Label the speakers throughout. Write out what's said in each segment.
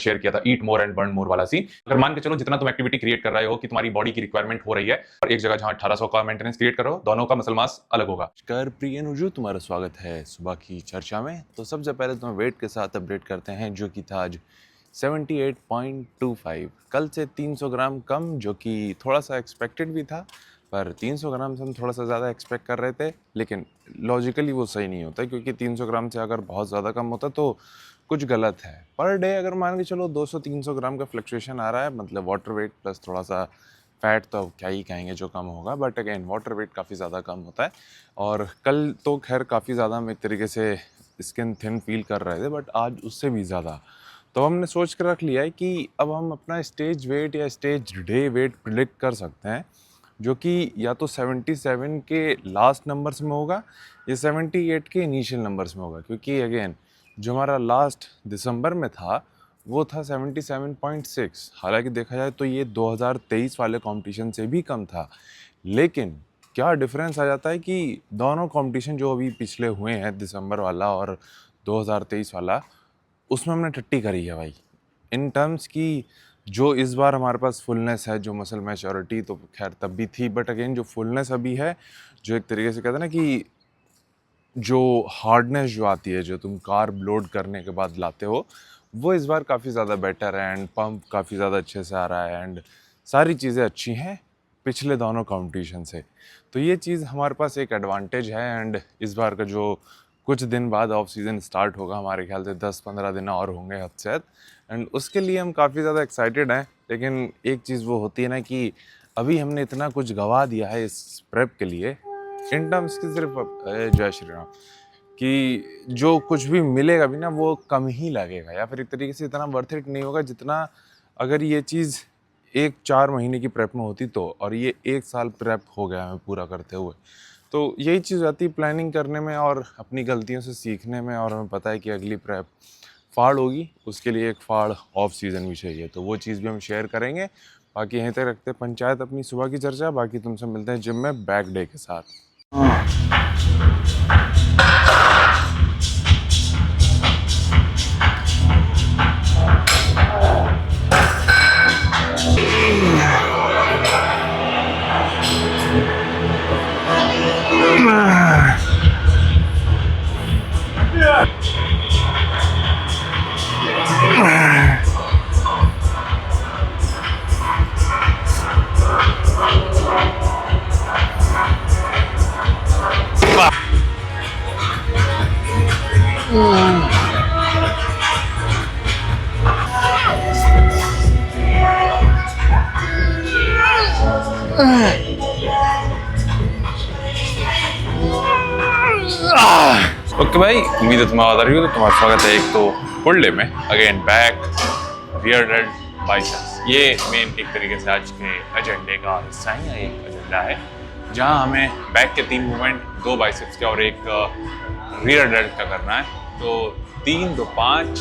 Speaker 1: Share किया था, ईट more and burn मोर वाला सीन। अगर मान के चलो जितना तुम एक्टिविटी क्रिएट कर रहे हो कि तुम्हारी बॉडी की रिक्वायरमेंट हो रही है और एक जगह जहां 1800 का मेंटेनेंस क्रिएट कर रहे हो, दोनों का मसल मास अलग होगा।
Speaker 2: कर प्रिय नुजू, तुम्हारा स्वागत है सुबह की चर्चा में। तो सबसे पहले तुम्हें वेट के साथ अपडेट करते हैं, जो कि था आज 78.25। कल से 300 ग्राम कम, जो कि थोड़ा सा एक्सपेक्टेड भी था, पर 300 ग्राम से हम थोड़ा सा ज़्यादा एक्सपेक्ट कर रहे थे। लेकिन लॉजिकली वो सही नहीं होता, क्योंकि 300 ग्राम से अगर बहुत ज़्यादा कम होता तो कुछ गलत है। पर डे अगर मान के चलो 200-300 ग्राम का फ्लक्चुएशन आ रहा है, मतलब वाटर वेट प्लस थोड़ा सा फैट, तो क्या ही कहेंगे जो कम होगा, बट अगेन वाटर वेट काफ़ी ज़्यादा कम होता है। और कल तो खैर काफ़ी ज़्यादा हम एक तरीके से स्किन थिन फील कर रहे थे, बट आज उससे भी ज़्यादा। तो हमने सोच कर रख लिया है कि अब हम अपना स्टेज वेट या स्टेज डे वेट प्रिडिक्ट कर सकते हैं, जो कि या तो 77 के लास्ट नंबर्स में होगा या 78 के इनिशियल नंबर्स में होगा। क्योंकि अगेन जो हमारा लास्ट दिसंबर में था वो था 77.6। हालांकि देखा जाए तो ये 2023 वाले कंपटीशन से भी कम था। लेकिन क्या डिफरेंस आ जाता है कि दोनों कंपटीशन जो अभी पिछले हुए हैं, दिसंबर वाला और 2023 वाला, उसमें हमने टट्टी करी है भाई। इन टर्म्स की जो इस बार हमारे पास फुलनेस है, जो मसल मैच्योरिटी तो खैर तब भी थी, बट अगेन जो फुलनेस अभी है, जो एक तरीके से कहते हैं ना कि जो हार्डनेस जो आती है, जो तुम कार्ब लोड करने के बाद लाते हो, वो इस बार काफ़ी ज़्यादा बेटर है। एंड पंप काफ़ी ज़्यादा अच्छे से आ रहा है एंड सारी चीज़ें अच्छी हैं पिछले दोनों कंपटीशन से। तो ये चीज़ हमारे पास एक एडवांटेज है। एंड इस बार का जो कुछ दिन बाद ऑफ सीज़न स्टार्ट होगा, हमारे ख्याल से 10-15 दिन और होंगे हद से हद, एंड उसके लिए हम काफ़ी ज़्यादा एक्साइटेड हैं। लेकिन एक चीज़ वो होती है ना कि अभी हमने इतना कुछ गवा दिया है इस प्रेप के लिए, इन टर्म्स की सिर्फ जय श्री राम, कि जो कुछ भी मिलेगा भी ना वो कम ही लगेगा, या फिर एक तरीके से इतना वर्थ इट नहीं होगा जितना अगर ये चीज़ 1-4 महीने की प्रेप में होती तो। और ये 1 साल प्रेप हो गया हमें पूरा करते हुए। तो यही चीज़ आती है प्लानिंग करने में और अपनी गलतियों से सीखने में। और हमें पता है कि अगली प्रेप फाड़ होगी, उसके लिए एक फाड़ ऑफ सीज़न भी चाहिए, तो वो चीज़ भी हम शेयर करेंगे। बाकी यहीं तक रखते हैं पंचायत अपनी सुबह की चर्चा। बाकी तुमसे मिलते हैं जिम में बैक डे के साथ।
Speaker 1: ओके भाई, उम्मीद है तुम्हें आवाज आ रही हो। तो तुम्हारा स्वागत है एक तो फुल डे में, again back, rear dealt, biceps. ये मेन एक तरीके से आज के एजेंडे का हिस्सा है, या एक एजेंडा है जहां हमें बैक के 3 मूवमेंट, 2 बाइसेप्स के और एक रियर डेल्ट का करना है। तो 3, 2, 5,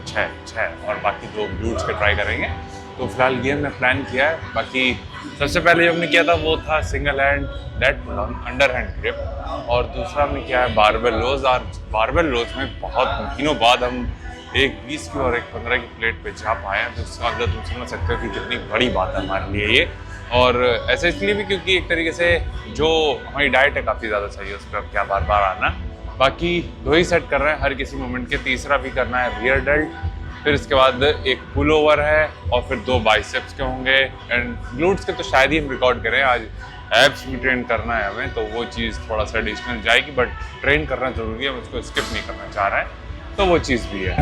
Speaker 1: 6 और बाकी 2 ग्लूट्स के ट्राई करेंगे। तो फिलहाल ये हमने प्लान किया है। बाकी सबसे पहले जो हमने किया था वो था single hand dead pull down, under hand grip, और दूसरा हमने किया है बारबेल रोज। और बारबेल रोज में बहुत महीनों बाद हम एक 20 की और एक 15 की प्लेट पे जा पाए हैं। तो इसका अंदर तुम समझ सकते हो कि कितनी बड़ी बात है हमारे लिए ये। और ऐसे इसलिए भी क्योंकि एक तरीके से जो हमारी डाइट है काफ़ी ज़्यादा सही है, उस पर अब क्या बार बार आना। बाकी 2 ही सेट कर रहे हैं हर किसी मूवमेंट के। तीसरा भी करना है रियर डेल्ट, फिर इसके बाद एक पुल ओवर है, और फिर 2 बाइसेप्स के होंगे। एंड ग्लूट्स के तो शायद ही हम रिकॉर्ड करें, आज एब्स भी ट्रेन करना है हमें, तो वो चीज़ थोड़ा सा एडिशनल जाएगी, बट ट्रेन करना ज़रूरी है, हम उसको स्किप नहीं करना चाह रहे हैं, तो वो चीज़ भी है।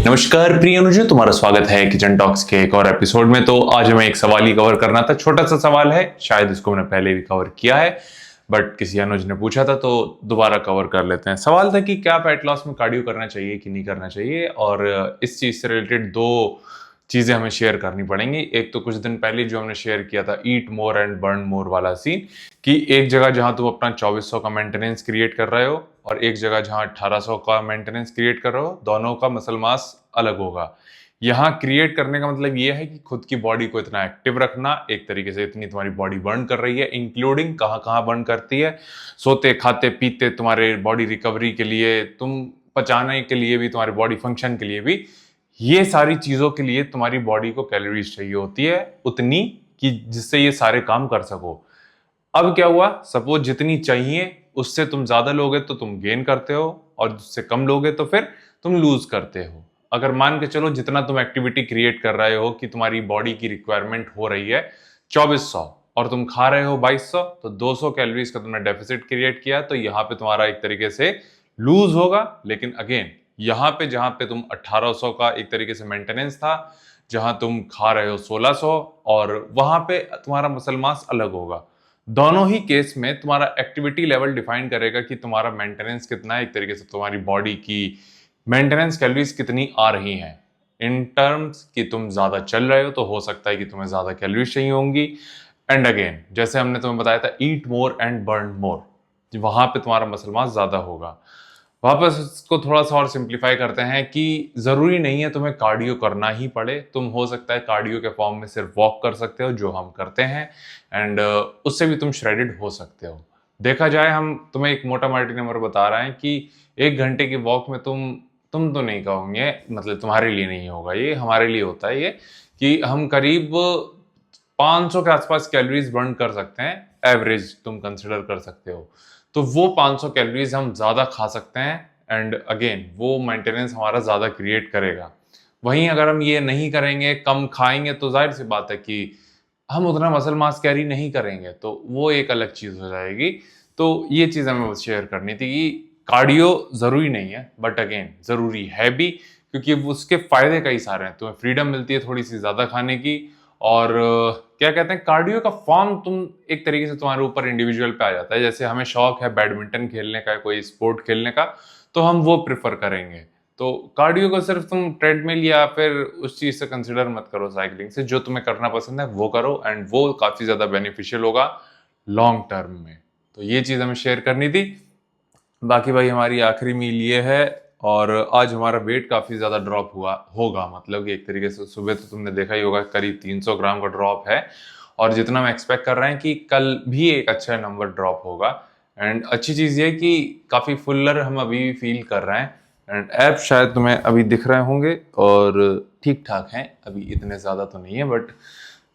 Speaker 1: नमस्कार प्रिय अनुजों, तुम्हारा स्वागत है किचन टॉक्स के एक और एपिसोड में। तो आज हमें एक सवाल ही कवर करना था, छोटा सा सवाल है, शायद इसको मैंने पहले भी कवर किया है बट किसी अनुज ने पूछा था तो दोबारा कवर कर लेते हैं। सवाल था कि क्या फैट लॉस में कार्डियो करना चाहिए कि नहीं करना चाहिए, और इस चीज से रिलेटेड दो चीजें हमें शेयर करनी पड़ेंगी। एक तो कुछ दिन पहले जो हमने शेयर किया था ईट मोर एंड बर्न मोर वाला सीन, कि एक जगह जहां तुम अपना 2400 का मेंटेनेंस क्रिएट कर रहे हो और एक जगह जहां 1800 का मेंटेनेंस क्रिएट कर रहे हो, दोनों का मसल मास अलग होगा। यहाँ क्रिएट करने का मतलब ये है कि खुद की बॉडी को इतना एक्टिव रखना, एक तरीके से इतनी तुम्हारी बॉडी बर्न कर रही है, इंक्लूडिंग कहाँ कहाँ बर्न करती है, सोते खाते पीते तुम्हारे बॉडी रिकवरी के लिए, तुम पचाने के लिए भी, तुम्हारी बॉडी फंक्शन के लिए भी, ये सारी चीजों के लिए तुम्हारी बॉडी को कैलोरीज चाहिए होती है उतनी कि जिससे ये सारे काम कर सको। अब क्या हुआ, सपोज जितनी चाहिए उससे तुम ज्यादा लोगे तो तुम गेन करते हो, और उससे कम लोगे तो फिर तुम लूज करते हो। अगर मान के चलो जितना तुम एक्टिविटी क्रिएट कर रहे हो कि तुम्हारी बॉडी की रिक्वायरमेंट हो रही है 2400 और तुम खा रहे हो 2200, तो 200 कैलोरीज का तुमने डेफिसिट क्रिएट किया, तो यहाँ पे तुम्हारा एक तरीके से लूज होगा। लेकिन अगेन यहाँ पे जहां पे तुम 1800 का एक तरीके से मेंटेनेंस था, जहां तुम खा रहे हो 1600, और वहां पे तुम्हारा मसल मास अलग होगा। दोनों ही केस में तुम्हारा एक्टिविटी लेवल डिफाइन करेगा कि तुम्हारा मेंटेनेंस कितना है, एक तरीके से तुम्हारी बॉडी की मेंटेनेंस कैलोरीज कितनी आ रही हैं। इन टर्म्स कि तुम ज्यादा चल रहे हो तो हो सकता है कि तुम्हें ज्यादा कैलोरीज चाहिए होंगी। एंड अगेन जैसे हमने तुम्हें बताया था ईट मोर एंड बर्न मोर, वहां पे तुम्हारा मसल मास ज्यादा होगा। वापस इसको थोड़ा सा और सिंप्लीफाई करते हैं कि जरूरी नहीं है तुम्हें कार्डियो करना ही पड़े, तुम हो सकता है कार्डियो के फॉर्म में सिर्फ वॉक कर सकते हो जो हम करते हैं, एंड उससे भी तुम श्रेडेड हो सकते हो। देखा जाए हम तुम्हें एक मोटा माटी नंबर बता रहे हैं कि 1 घंटे की वॉक में तुम तो नहीं कहोगे, मतलब तुम्हारे लिए नहीं होगा ये, हमारे लिए होता है ये, कि हम करीब 500 के आसपास कैलोरीज बर्न कर सकते हैं, एवरेज तुम कंसिडर कर सकते हो। तो वो 500 कैलोरीज हम ज्यादा खा सकते हैं, एंड अगेन वो मेंटेनेंस हमारा ज्यादा क्रिएट करेगा। वहीं अगर हम ये नहीं करेंगे, कम खाएंगे, तो जाहिर सी बात है कि हम उतना मसल मास कैरी नहीं करेंगे, तो वो एक अलग चीज हो जाएगी। तो ये चीज हमें शेयर करनी थी कि कार्डियो जरूरी नहीं है, बट अगेन जरूरी है भी, क्योंकि उसके फायदे कई सारे हैं। तुम्हें फ्रीडम मिलती है थोड़ी सी ज्यादा खाने की, और क्या कहते हैं, कार्डियो का फॉर्म तुम एक तरीके से तुम्हारे ऊपर इंडिविजुअल पे आ जाता है। जैसे हमें शौक है बैडमिंटन खेलने का, कोई स्पोर्ट खेलने का, तो हम वो प्रिफर करेंगे। तो कार्डियो को सिर्फ तुम ट्रेडमिल या फिर उस चीज से कंसिडर मत करो, साइकिलिंग से जो तुम्हें करना पसंद है वो करो, एंड वो काफी ज्यादा बेनिफिशियल होगा लॉन्ग टर्म में। तो ये चीज हमें शेयर करनी थी। बाकी भाई हमारी आखिरी मील ये है, और आज हमारा वेट काफी ज्यादा ड्रॉप हुआ होगा, मतलब कि एक तरीके से सुबह तो तुमने देखा ही होगा करीब 300 ग्राम का ड्रॉप है, और जितना हम एक्सपेक्ट कर रहे हैं कि कल भी एक अच्छा नंबर ड्रॉप होगा। एंड अच्छी चीज ये कि काफी फुल्लर हम अभी भी फील कर रहे हैं, एंड एप शायद तुम्हें अभी दिख रहे होंगे और ठीक ठाक हैं, अभी इतने ज्यादा तो नहीं है, बट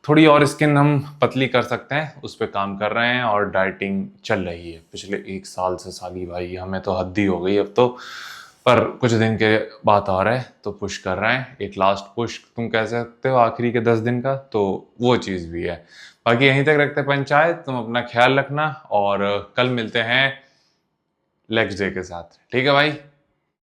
Speaker 1: थोड़ी और स्किन हम पतली कर सकते हैं, उस पर काम कर रहे हैं, और डाइटिंग चल रही है पिछले 1 साल से। साली भाई हमें तो हद ही हो गई अब तो, पर कुछ दिन के बात आ रहा है तो पुश कर रहे हैं, एक लास्ट पुश तुम कह सकते हो आखिरी के 10 दिन का, तो वो चीज़ भी है। बाकी यहीं तक रखते हैं पंचायत, तुम अपना ख्याल रखना, और कल मिलते हैं लेग्स डे के साथ। ठीक है भाई।